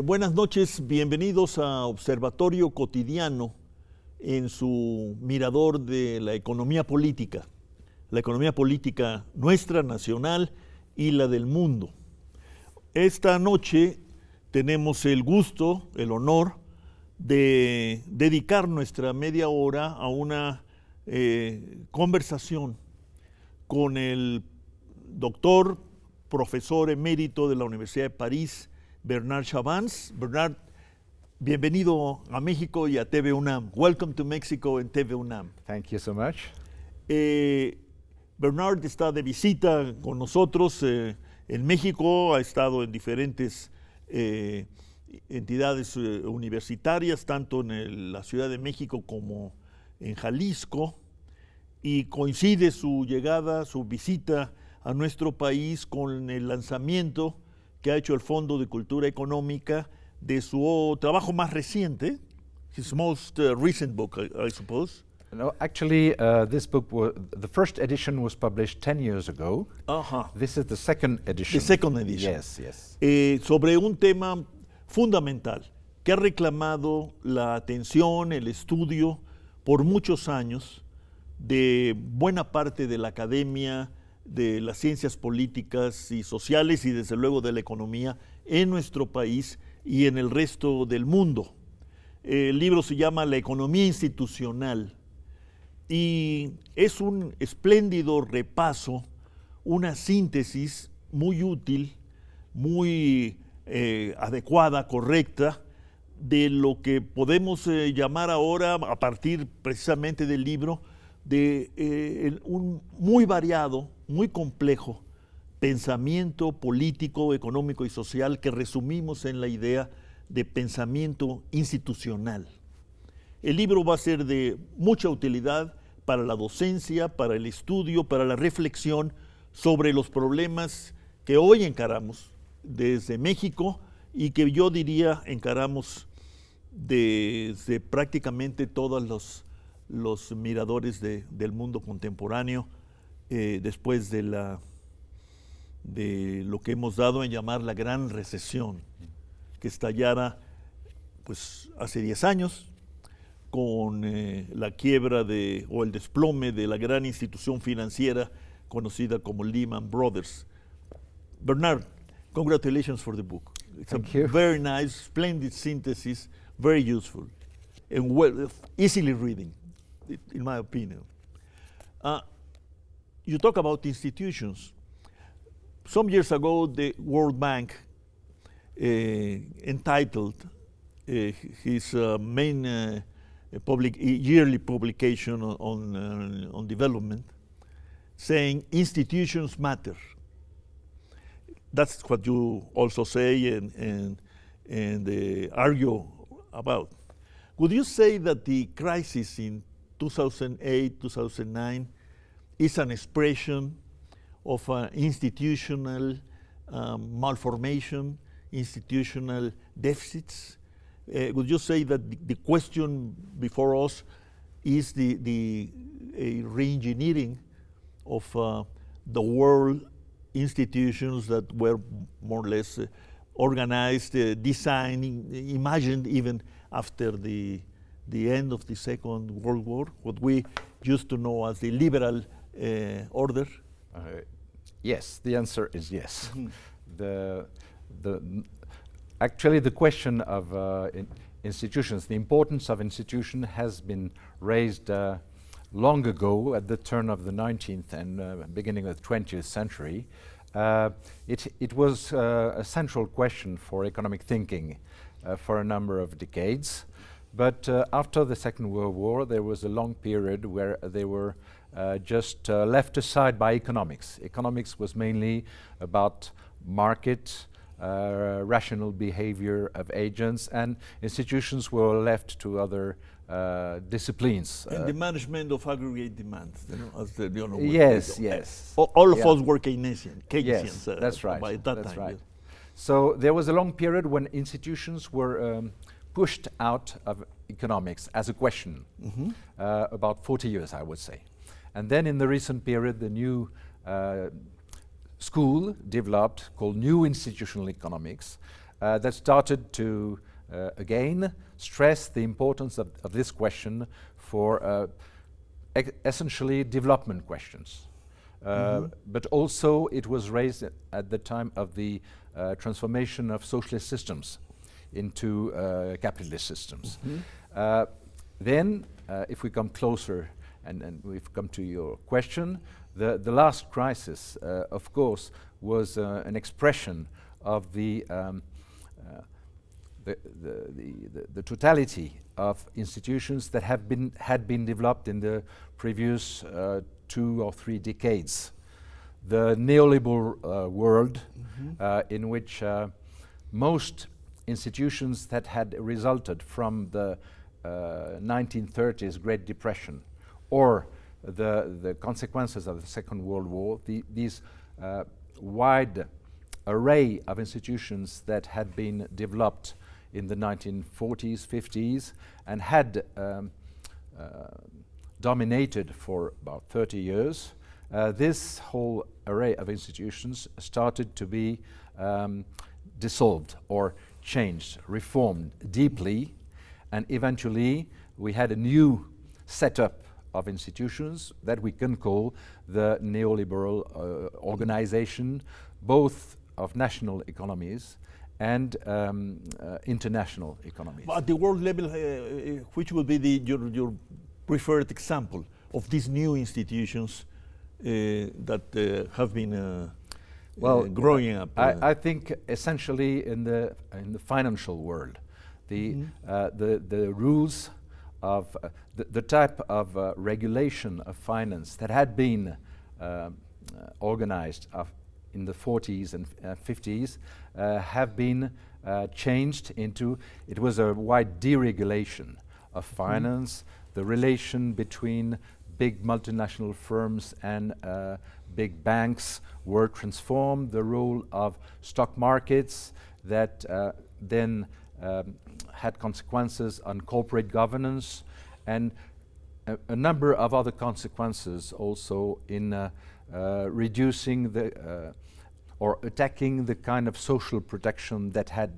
Buenas noches, bienvenidos a Observatorio Cotidiano en su mirador de la economía política nuestra, nacional y la del mundo. Esta noche tenemos el gusto, el honor de dedicar nuestra media hora a una conversación con el doctor, profesor emérito de la Universidad de París, Chavance. Bernard, bienvenido a México y a TV.UNAM. Welcome to Mexico and TV.UNAM. Thank you so much. Bernard está de visita con nosotros en México, ha estado en diferentes entidades universitarias, tanto en la Ciudad de México como en Jalisco, y coincide su llegada, su visita a nuestro país con el lanzamiento que ha hecho el Fondo de Cultura Económica de su trabajo más reciente, his most recent book, I suppose. No, actually, this book, the first edition was published 10 years ago. This is the second edition. The second edition. Yes, yes. Sobre un tema fundamental que ha reclamado la atención, el estudio por muchos años de buena parte de la academia, de las ciencias políticas y sociales y desde luego de la economía en nuestro país y en el resto del mundo. El libro se llama La economía institucional y es un espléndido repaso, una síntesis muy útil, muy adecuada, correcta, de lo que podemos llamar ahora, a partir precisamente del libro, de un muy variado, muy complejo pensamiento político, económico y social que resumimos en la idea de pensamiento institucional. El libro va a ser de mucha utilidad para la docencia, para el estudio, para la reflexión sobre los problemas que hoy encaramos desde México y que yo diría encaramos desde prácticamente todos los miradores del mundo contemporáneo después de lo que hemos dado en llamar la gran recesión, que estallara pues hace 10 años con la quiebra o el desplome de la gran institución financiera conocida como Lehman Brothers. Bernard, congratulations for the book. It's a very nice, splendid synthesis, very useful and easily reading, in my opinion. You talk about institutions. Some years ago, the World Bank entitled his main yearly publication on development, saying institutions matter. That's what you also say and argue about. Would you say that the crisis in 2008, 2009 is an expression of institutional malformation, institutional deficits? Would you say that the question before us is a re-engineering of the world institutions that were more or less organized, designed, imagined even after the end of the Second World War, what we used to know as the liberal order? Yes, the answer is yes. Actually, the question of institutions, the importance of institutions has been raised long ago at the turn of the 19th and beginning of the 20th century. It was a central question for economic thinking for a number of decades. But after the Second World War, there was a long period where they were just left aside by economics. Economics was mainly about market, rational behavior of agents, and institutions were left to other disciplines. And the management of aggregate demand, as the yes, yes. All of us were Keynesians. Yes, that's right. By that that's time. Right. Yes. So there was a long period when institutions were pushed out of economics as a question, about 40 years, I would say. And then in the recent period, the new school developed called New Institutional Economics, that started to again stress the importance of this question for essentially development questions. But also it was raised at the time of the transformation of socialist systems into capitalist systems. Then, if we come closer, and we've come to your question, the last crisis, of course, was an expression of the totality of institutions that had been developed in the previous 2 or 3 decades. The neoliberal world, in which most institutions that had resulted from the 1930s Great Depression or the consequences of the Second World War, these wide array of institutions that had been developed in the 1940s, 50s, and had dominated for about 30 years, this whole array of institutions started to be dissolved or changed, reformed deeply, and eventually we had a new setup of institutions that we can call the neoliberal organization, both of national economies and international economies. At the world level, which would be your preferred example of these new institutions that have been growing up? I think essentially in the financial world, the rules of the type of regulation of finance that had been organized in the 40s and 50s have been changed into, it was a wide deregulation of finance. The relation between big multinational firms and big banks were transformed. The role of stock markets that then had consequences on corporate governance, and a number of other consequences also in reducing the or attacking the kind of social protection that had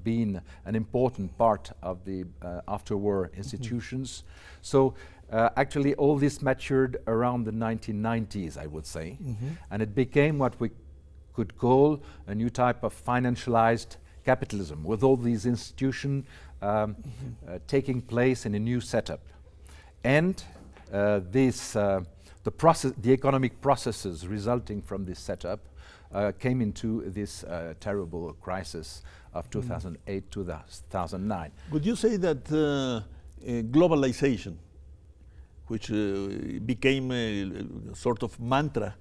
been an important part of the after-war institutions. So actually all this matured around the 1990s, I would say, and it became what we could call a new type of financialized capitalism, with all these institutions taking place in a new setup. And the economic processes resulting from this setup came into this terrible crisis of 2008-2009. Would you say that globalization, which became a sort of mantra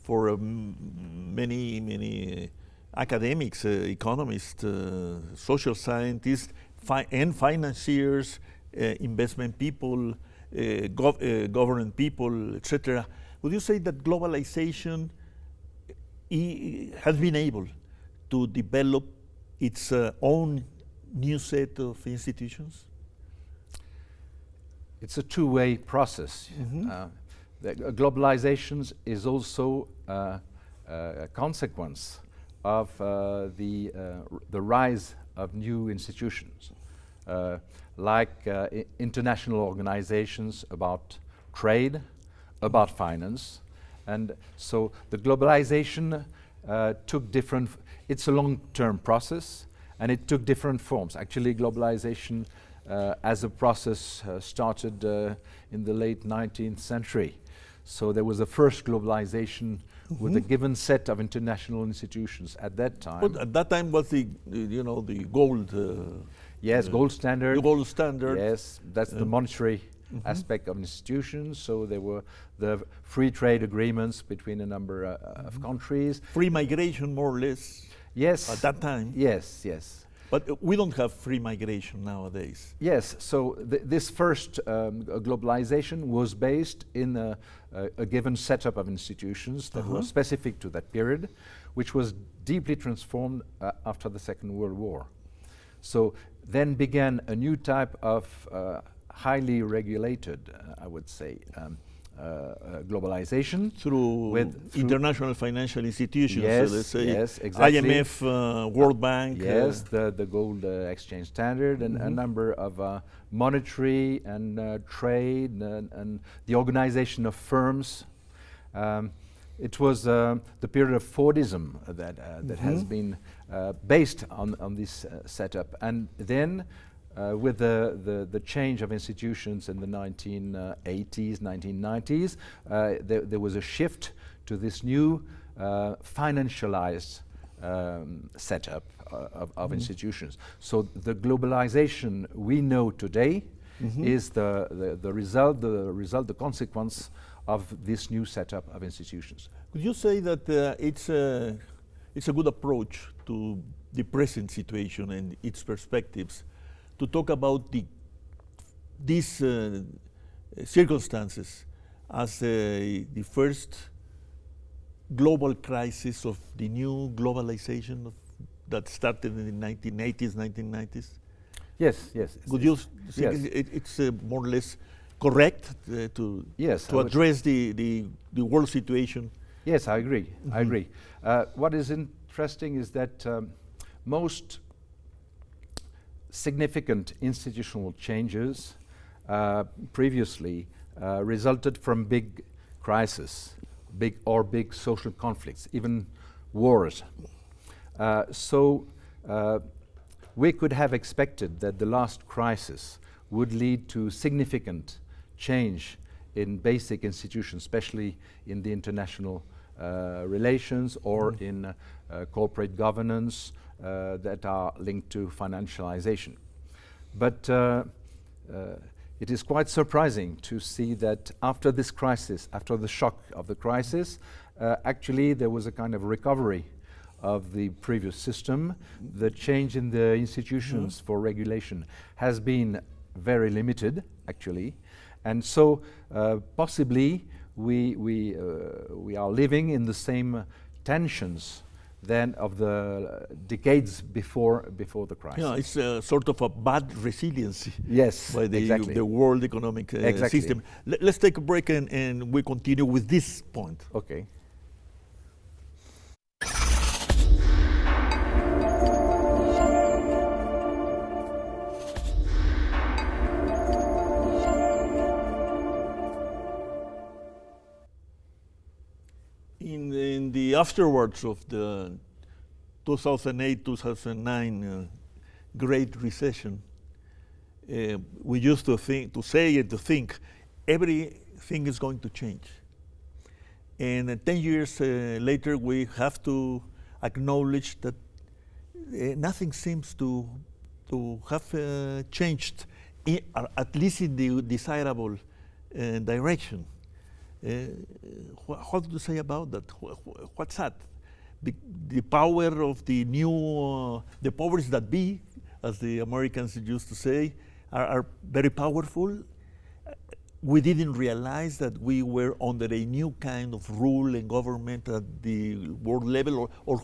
for many academics, economists, social scientists, and financiers, investment people, government people, etc. Would you say that globalization has been able to develop its own new set of institutions? It's a two-way process. Globalization is also a consequence of the rise of new institutions, like international organizations about trade, about finance. And so the globalization took different, it's a long-term process, and it took different forms. Actually, globalization as a process started in the late 19th century. So there was a first globalization with a given set of international institutions at that time. But at that time was the gold. Yes, gold standard. The gold standard. Yes, that's the monetary aspect of institutions. So there were the free trade agreements between a number of countries. Free migration, more or less. Yes. At that time. Yes, yes. But we don't have free migration nowadays. Yes, so this first globalization was based in a given setup of institutions that were specific to that period, which was deeply transformed after the Second World War. So then began a new type of highly regulated, I would say, globalization. Through international financial institutions, yes, let's say yes, exactly. IMF, World Bank. Yes, the gold exchange standard, and a number of monetary and trade and the organization of firms. It was the period of Fordism that has been based on this setup, and then with the change of institutions in the 1980s, 1990s, there was a shift to this new financialized setup of institutions. So the globalization we know today is the result, the consequence of this new setup of institutions. Could you say that it's a good approach to the present situation and its perspectives to talk about these circumstances as the first global crisis of the new globalization that started in the 1980s, 1990s? Yes, yes. Would you think it's more or less correct to address the world situation? Yes, I agree. I agree. What is interesting is that most significant institutional changes previously resulted from big crises, big social conflicts, even wars. So we could have expected that the last crisis would lead to significant change in basic institutions, especially in the international relations or in corporate governance that are linked to financialization. But it is quite surprising to see that after this crisis, after the shock of the crisis, actually there was a kind of recovery of the previous system. The change in the institutions for regulation has been very limited, actually, and so possibly we are living in the same tensions than of the decades before the crisis. Yeah, it's a sort of a bad resiliency. Yes, by the, exactly. the world economic system. Let's take a break and we continue with this point. Okay. In the afterwards of the 2008-2009 Great Recession, we used to think everything is going to change. And 10 years later, we have to acknowledge that nothing seems to have changed, at least in the desirable direction. What do you say about that? What's that? The power of the new, the powers that be, as the Americans used to say, are very powerful. We didn't realize that we were under a new kind of rule and government at the world level, or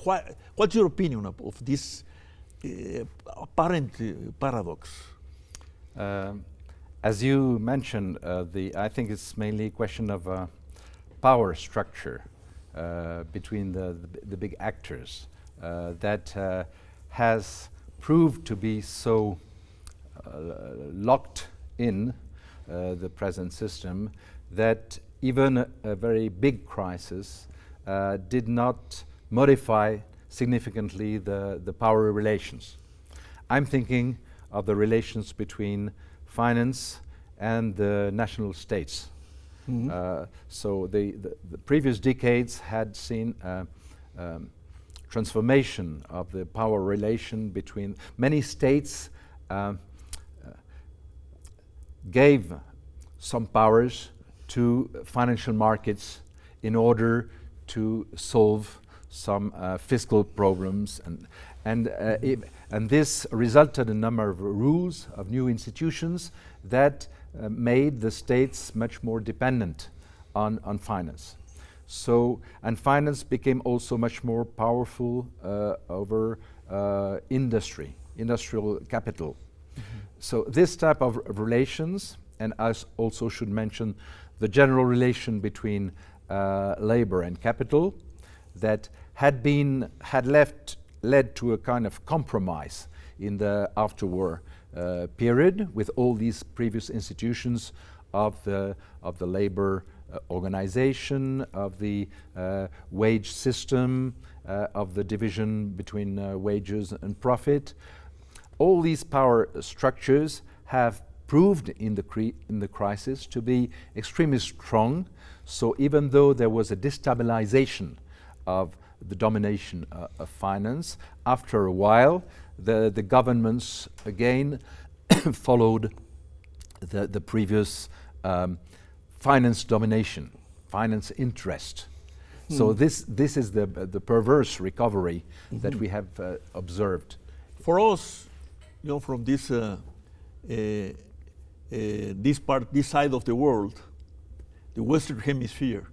what's your opinion of this apparent paradox? As you mentioned, I think it's mainly a question of power structure between the big actors that has proved to be so locked in the present system that even a very big crisis did not modify significantly the power relations. I'm thinking of the relations between finance and the national states. So the previous decades had seen transformation of the power relation between many states. Gave some powers to financial markets in order to solve some fiscal problems, and this resulted in a number of rules of new institutions that made the states much more dependent on finance. So, and finance became also much more powerful over industrial capital. So this type of relations, and I also should mention the general relation between labor and capital that had led to a kind of compromise in the after-war period with all these previous institutions of the labor organization, of the wage system, of the division between wages and profit. All these power structures have proved in the crisis to be extremely strong. So even though there was a destabilization of the domination of finance, after a while the governments again followed the previous finance domination, finance interest. So this is the perverse recovery that we have observed. For us, from this side of the world, the Western Hemisphere,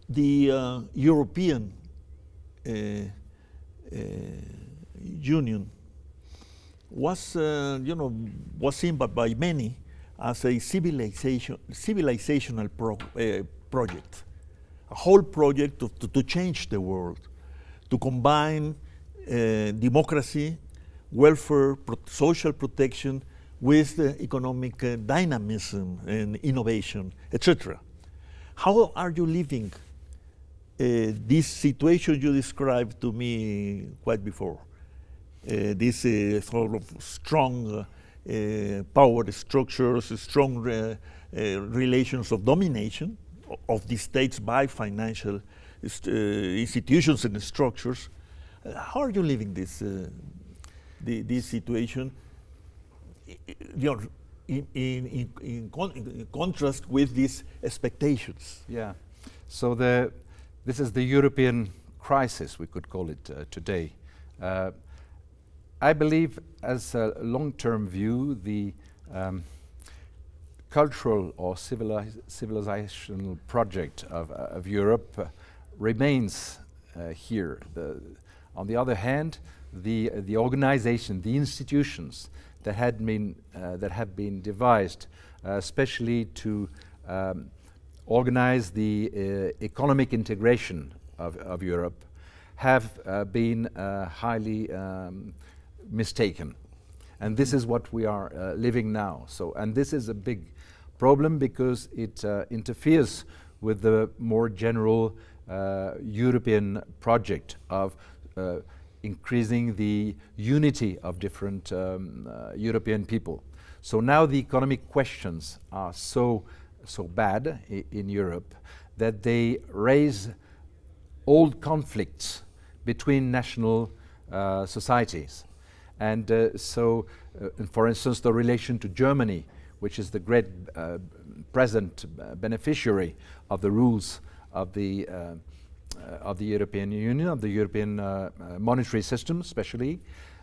the European Union was seen by many as a civilizational project, a whole project to change the world, to combine democracy, welfare, social protection with economic dynamism and innovation, etc. How are you living this situation you described to me quite before? This sort of strong power structures, strong relations of domination of the states by financial institutions and structures. How are you living this situation? In contrast with these expectations. Yeah. So this is the European crisis, we could call it today. I believe, as a long-term view, the cultural or civilizational project of Europe remains here. On the other hand, the organization, the institutions that have been devised, especially to organize the economic integration of Europe, have been highly mistaken. And this is what we are living now. And this is a big problem because it interferes with the more general European project of increasing the unity of different European people. So now the economic questions are so bad in Europe that they raise old conflicts between national societies. And for instance, the relation to Germany, which is the great present beneficiary of the rules of the European Union, of the European monetary system especially,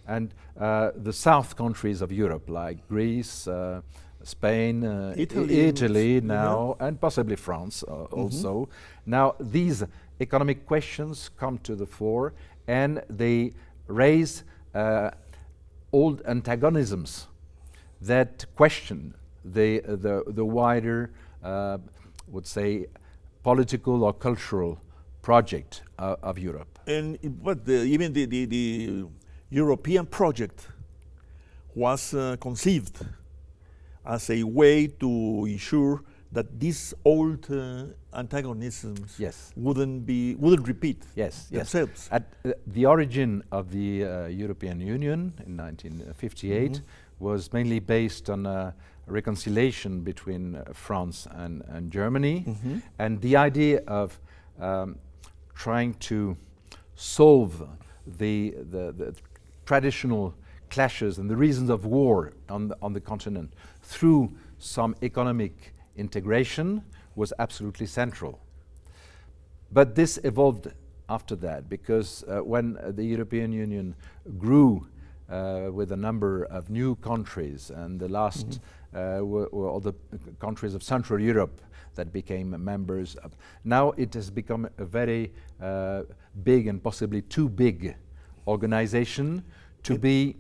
and the south countries of Europe like Greece, Spain, Italy now, and possibly France also. Now these economic questions come to the fore and they raise old antagonisms that question the wider, would say, political or cultural project of Europe. And even the European project was conceived as a way to ensure that these old antagonisms wouldn't repeat themselves. At the origin of the European Union in 1958 was mainly based on a reconciliation between France and Germany, and the idea of trying to solve the traditional clashes and the reasons of war on the continent through some economic integration was absolutely central. But this evolved after that because when the European Union grew with a number of new countries, and the last were all the countries of Central Europe that became members of. Now it has become a very big and possibly too big organization to be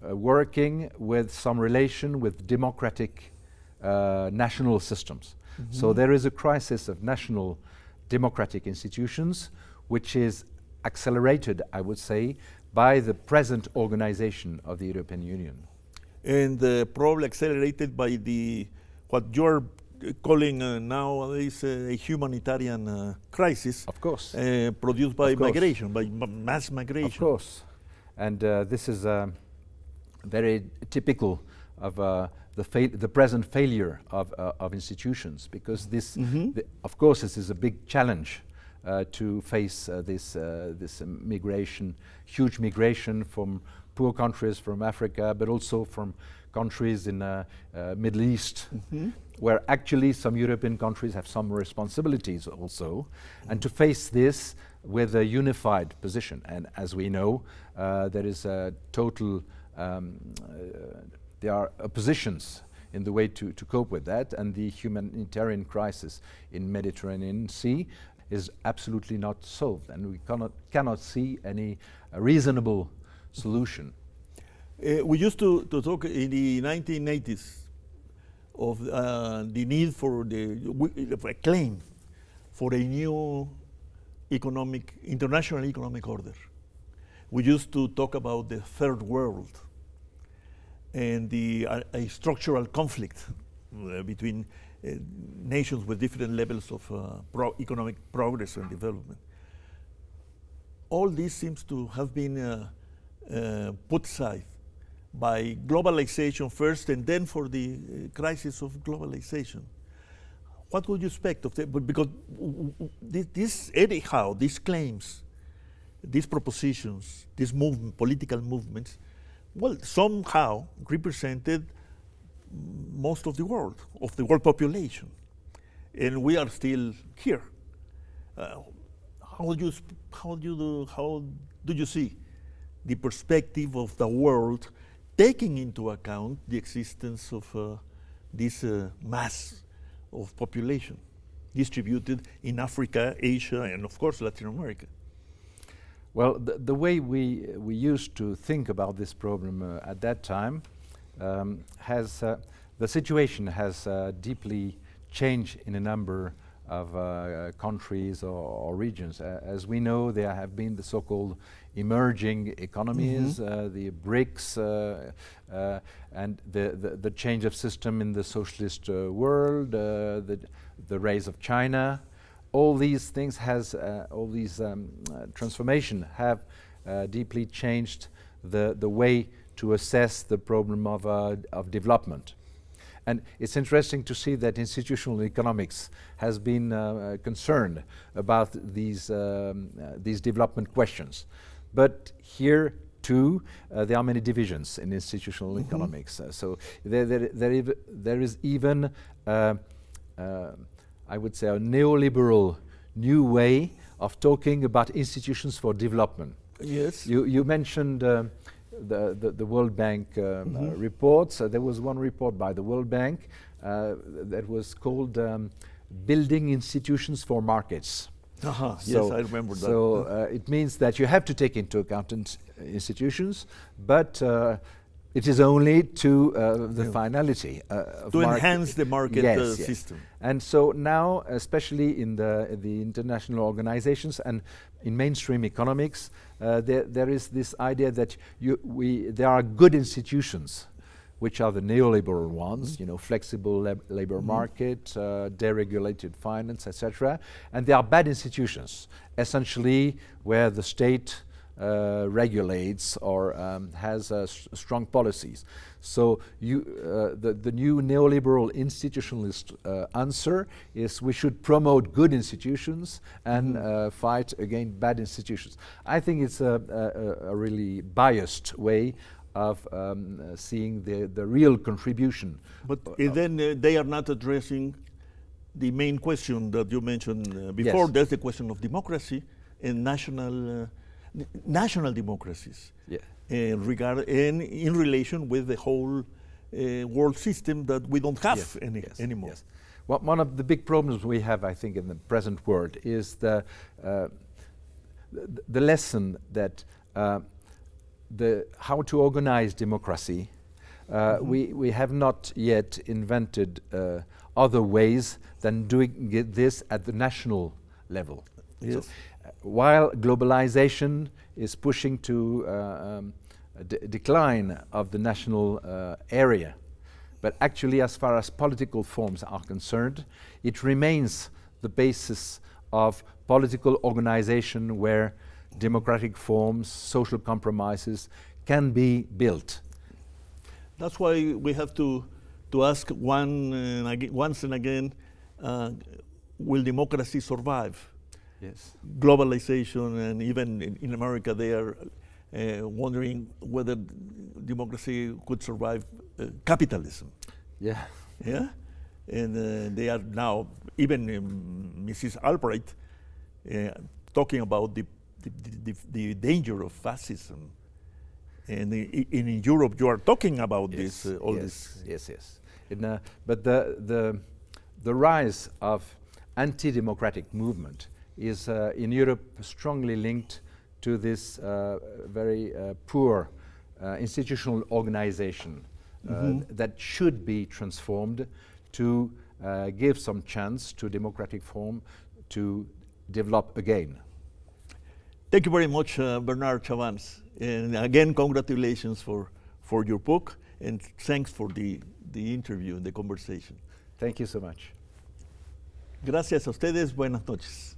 working with some relation with democratic national systems. So there is a crisis of national democratic institutions, which is accelerated, I would say, by the present organization of the European Union. And probably accelerated by what you're calling nowadays a humanitarian crisis. Of course. Produced by migration, by mass migration. Of course. And this is very typical of the present failure of institutions, because this, of course, this is a big challenge to face this migration, huge migration from poor countries, from Africa, but also from countries in Middle East, where actually some European countries have some responsibilities also, and to face this with a unified position. And as we know, there is a total, there are oppositions in the way to cope with that, and the humanitarian crisis in Mediterranean Sea is absolutely not solved, and we cannot see any reasonable solution. We used to talk in the 1980s of the need for a claim for a new international economic order. We used to talk about the third world and a structural conflict between nations with different levels of economic progress and development. All this seems to have been put aside by globalization first, and then for the crisis of globalization. What would you expect of that? Because these claims, these propositions, these political movements, well, somehow represented most of the world population, and we are still here. How do you see the perspective of the world, taking into account the existence of this mass of population distributed in Africa, Asia, and of course Latin America? Well, the way we used to think about this problem at that time the situation has deeply changed in a number of countries or regions. As we know, there have been the so-called emerging economies, the BRICS, and the change of system in the socialist world, the rise of China. All these things all these transformation have deeply changed the way to assess the problem of development. And it's interesting to see that institutional economics has been concerned about these development questions. But here too, there are many divisions in institutional economics. So there is even, I would say, a neoliberal new way of talking about institutions for development. Yes. You mentioned the World Bank reports. There was one report by the World Bank that was called Building Institutions for Markets. Yes, I remember that. So it means that you have to take into account institutions, but it is only to the finality of to enhance the market system. And so now, especially in the international organizations and in mainstream economics, there is this idea that there are good institutions, which are the neoliberal ones, flexible labor market, deregulated finance, etc. And there are bad institutions, essentially where the state regulates or has strong policies. So the new neoliberal institutionalist answer is we should promote good institutions and fight against bad institutions. I think it's a really biased way of seeing the real contribution. But then they are not addressing the main question that you mentioned before. Yes. That's the question of democracy and national democracies, and in relation with the whole world system that we don't have anymore. Yes. Well, one of the big problems we have, I think, in the present world is the lesson that how to organize democracy. We have not yet invented other ways than doing this at the national level. Yes. So, while globalization is pushing to a decline of the national area, but actually as far as political forms are concerned, it remains the basis of political organization where democratic forms, social compromises can be built. That's why we have to ask once and again, will democracy survive? Yes. Globalization, and even in America they are wondering whether democracy could survive capitalism. Yeah. Yeah, and they are now, even Mrs. Albright, talking about the danger of fascism. And in Europe, you are talking about Yes, this, all this. Yes. But the rise of anti-democratic movement is in Europe strongly linked to this very poor institutional organization that should be transformed to give some chance to democratic form to develop again. Thank you very much, Bernard Chavance. And again, congratulations for your book, and thanks for the interview and the conversation. Thank you so much. Gracias a ustedes. Buenas noches.